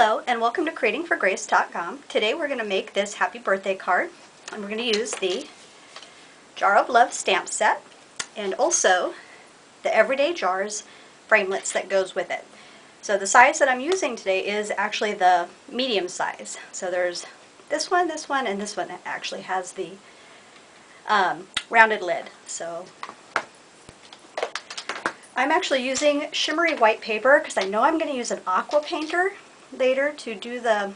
Hello and welcome to creatingforgrace.com. Today we're going to make this happy birthday card, and we're going to use the Jar of Love stamp set and also the Everyday Jars Framelits that goes with it. So the size that I'm using today is actually the medium size. So there's this one, and this one that actually has the rounded lid. So I'm actually using shimmery white paper because I know I'm going to use an aqua painter later to do the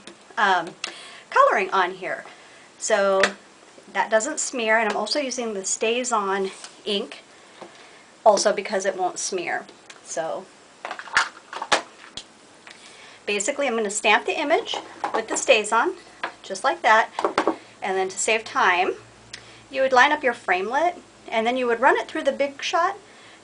coloring on here. So that doesn't smear, and I'm also using the Stays On ink also because it won't smear. So basically I'm going to stamp the image with the Stays On just like that, and then to save time you would line up your framelit and then you would run it through the Big Shot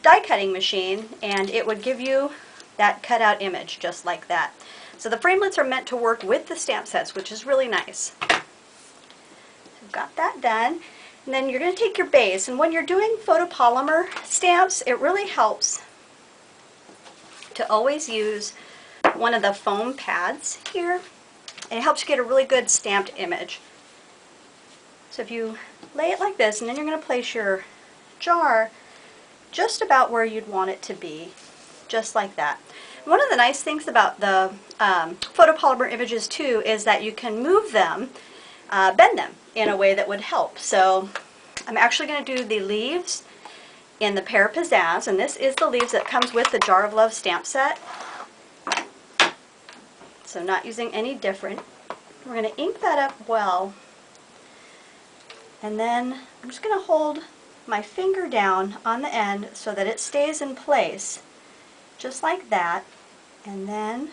die cutting machine and it would give you that cutout image just like that. So the framelits are meant to work with the stamp sets, which is really nice. I've got that done. And then you're going to take your base, and when you're doing photopolymer stamps, it really helps to always use one of the foam pads here, and it helps you get a really good stamped image. So if you lay it like this, and then you're going to place your jar just about where you'd want it to be, just like that. One of the nice things about the photopolymer images too is that you can move them, bend them in a way that would help. So I'm actually going to do the leaves in the Pear Pizzazz, and this is the leaves that comes with the Jar of Love stamp set. So not using any different. We're going to ink that up well, and then I'm just going to hold my finger down on the end so that it stays in place just like that, and then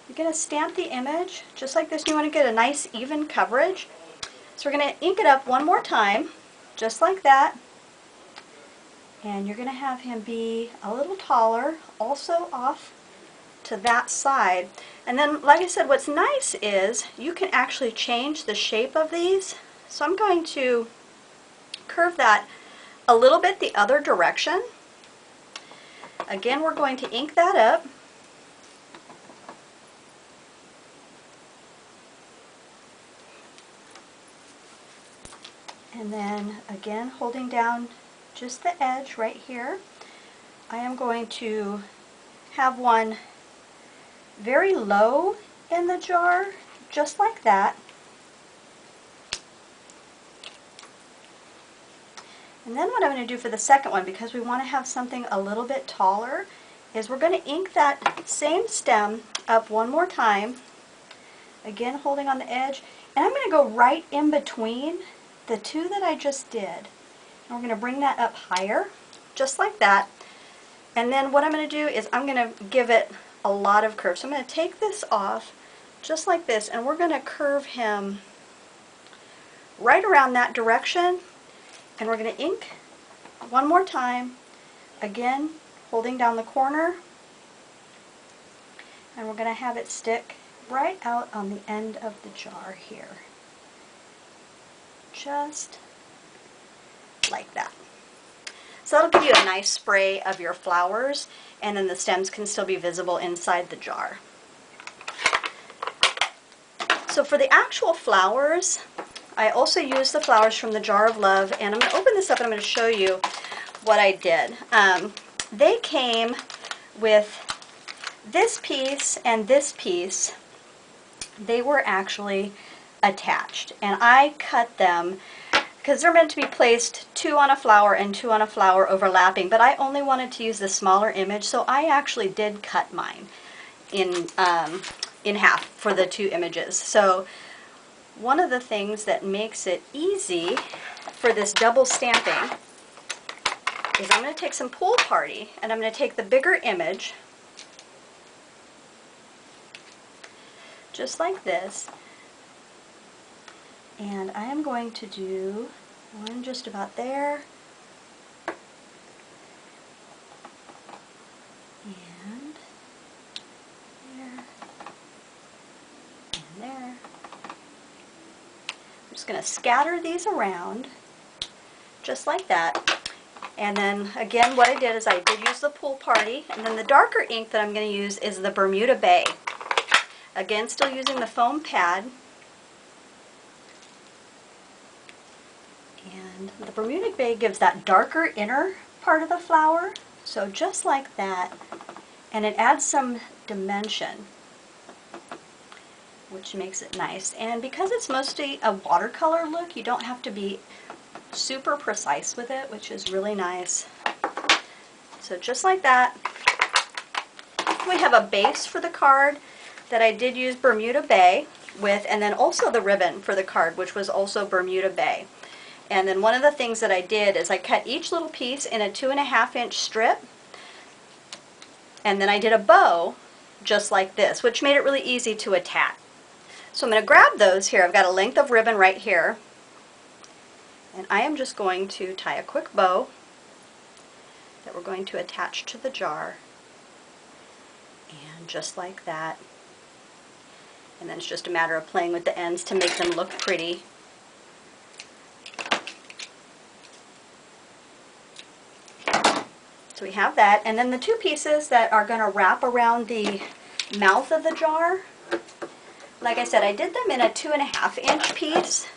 you're going to stamp the image just like this. You want to get a nice even coverage, so we're going to ink it up one more time just like that, and you're going to have him be a little taller also off to that side. And then, like I said, what's nice is you can actually change the shape of these. So I'm going to curve that a little bit the other direction. Again, we're going to ink that up. And then again, holding down just the edge right here, I am going to have one very low in the jar, just like that. And then what I'm going to do for the second one, because we want to have something a little bit taller, is we're going to ink that same stem up one more time, again holding on the edge, and I'm going to go right in between the two that I just did. And we're going to bring that up higher, just like that. And then what I'm going to do is I'm going to give it a lot of curve. So I'm going to take this off, just like this, and we're going to curve him right around that direction. And we're going to ink one more time, again holding down the corner, and we're going to have it stick right out on the end of the jar here, just like that. So that'll give you a nice spray of your flowers, and then the stems can still be visible inside the jar. So for the actual flowers, I also used the flowers from the Jar of Love, and I'm going to open this up and I'm going to show you what I did. They came with this piece and this piece. They were actually attached, and I cut them because they're meant to be placed two on a flower and two on a flower overlapping, but I only wanted to use the smaller image, so I actually did cut mine in half for the two images. So one of the things that makes it easy for this double stamping is I'm going to take some Pool Party, and I'm going to take the bigger image, just like this, and I am going to do one just about there, and there, and there. I'm just going to scatter these around just like that, and then again what I did is I did use the Pool Party, and then the darker ink that I'm going to use is the Bermuda Bay. Again, still using the foam pad. And the Bermuda Bay gives that darker inner part of the flower, so just like that. And it adds some dimension, which makes it nice. And because it's mostly a watercolor look, you don't have to be super precise with it, which is really nice. So just like that. We have a base for the card that I did use Bermuda Bay with, and then also the ribbon for the card, which was also Bermuda Bay. And then one of the things that I did is I cut each little piece in a 2.5-inch strip, and then I did a bow just like this, which made it really easy to attach. So I'm going to grab those here. I've got a length of ribbon right here, and I am just going to tie a quick bow that we're going to attach to the jar, and just like that. And then it's just a matter of playing with the ends to make them look pretty. So we have that, and then the two pieces that are going to wrap around the mouth of the jar, like I said, I did them in a 2.5-inch piece,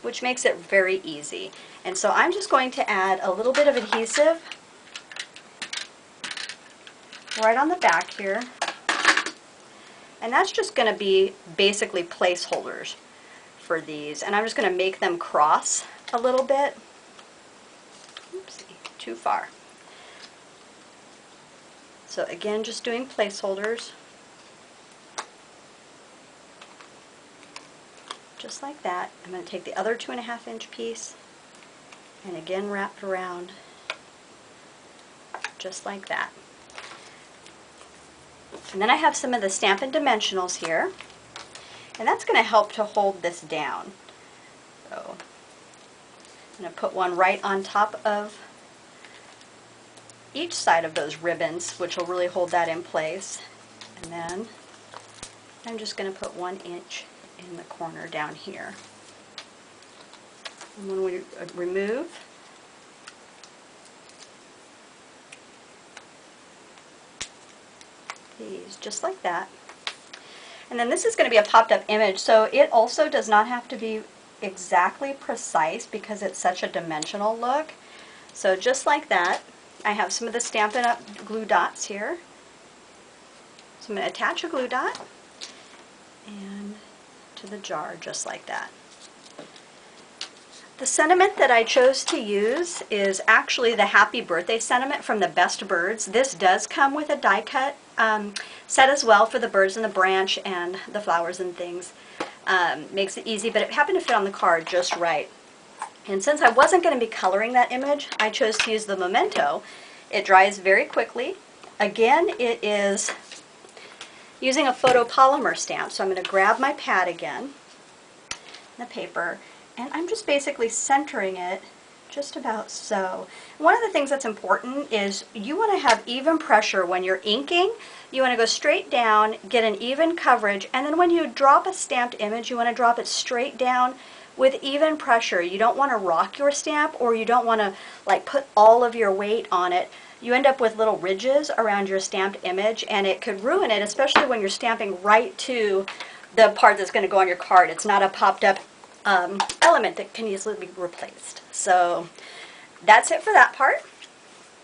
which makes it very easy. And so I'm just going to add a little bit of adhesive right on the back here, and that's just going to be basically placeholders for these, and I'm just going to make them cross a little bit. Oopsie, too far. So again, just doing placeholders, just like that. I'm going to take the other 2.5-inch piece and again wrap it around, just like that. And then I have some of the Stampin' Dimensionals here, and that's going to help to hold this down. So I'm going to put one right on top of each side of those ribbons, which will really hold that in place. And then I'm just going to put 1 inch in the corner down here. And when we remove, these just like that. And then this is going to be a popped up image, so it also does not have to be exactly precise because it's such a dimensional look. So just like that, I have some of the Stampin' Up! Glue dots here. So I'm going to attach a glue dot and to the jar just like that. The sentiment that I chose to use is actually the Happy Birthday sentiment from the Best Birds. This does come with a die cut set as well for the birds and the branch and the flowers and things. Makes it easy, but it happened to fit on the card just right. And since I wasn't going to be coloring that image, I chose to use the Memento. It dries very quickly. Again, it is using a photopolymer stamp, so I'm going to grab my pad again, the paper, and I'm just basically centering it just about so. One of the things that's important is you want to have even pressure when you're inking. You want to go straight down, get an even coverage, and then when you drop a stamped image, you want to drop it straight down with even pressure. You don't want to rock your stamp, or you don't want to like put all of your weight on it. You end up with little ridges around your stamped image, and it could ruin it, especially when you're stamping right to the part that's going to go on your card. It's not a popped up element that can easily be replaced. So that's it for that part.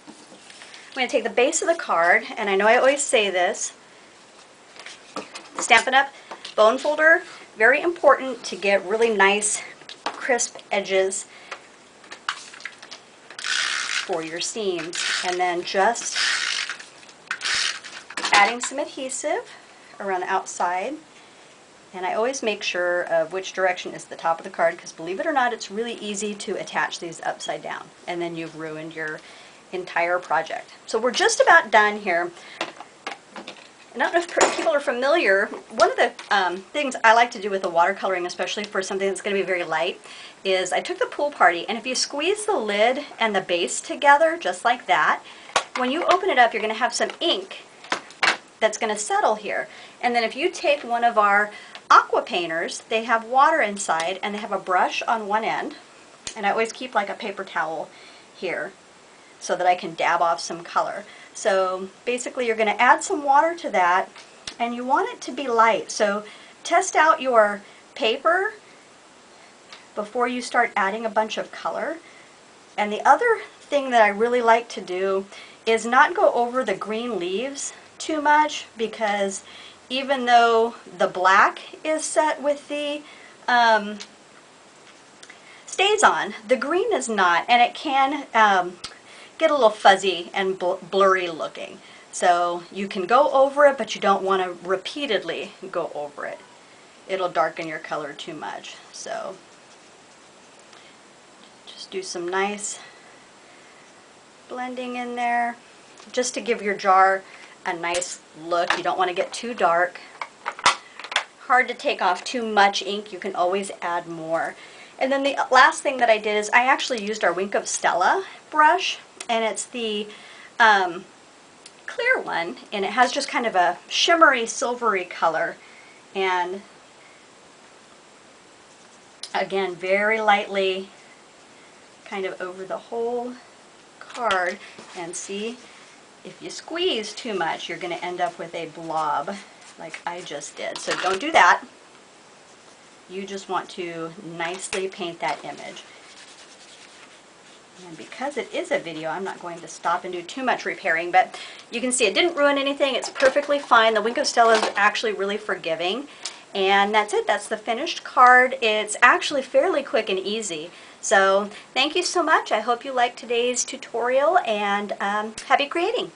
I'm going to take the base of the card, and I know I always say this, Stampin' Up! Bone folder, very important to get really nice crisp edges for your seams. And then just adding some adhesive around the outside. And I always make sure of which direction is the top of the card, because believe it or not, it's really easy to attach these upside down, and then you've ruined your entire project. So we're just about done here. I don't know if people are familiar, one of the things I like to do with the watercoloring, especially for something that's going to be very light, is I took the pool party, and if you squeeze the lid and the base together just like that, when you open it up, you're going to have some ink that's going to settle here. And then if you take one of our aqua painters, they have water inside, and they have a brush on one end, and I always keep like a paper towel here so that I can dab off some color. So basically you're going to add some water to that, and you want it to be light. So test out your paper before you start adding a bunch of color. And the other thing that I really like to do is not go over the green leaves too much, because even though the black is set with the StazOn, the green is not, and it can get a little fuzzy and blurry looking. So you can go over it, but you don't want to repeatedly go over it. It'll darken your color too much. So just do some nice blending in there, just to give your jar a nice look. You don't want to get too dark. Hard to take off too much ink. You can always add more. And then the last thing that I did is I actually used our Wink of Stella brush, and it's the clear one, and it has just kind of a shimmery silvery color, and again very lightly kind of over the whole card. And see, if you squeeze too much, you're going to end up with a blob like I just did. So don't do that. You just want to nicely paint that image. And because it is a video, I'm not going to stop and do too much repairing, but you can see it didn't ruin anything. It's perfectly fine. The Wink of Stella is actually really forgiving. And that's it. That's the finished card. It's actually fairly quick and easy. So thank you so much. I hope you liked today's tutorial, and happy creating.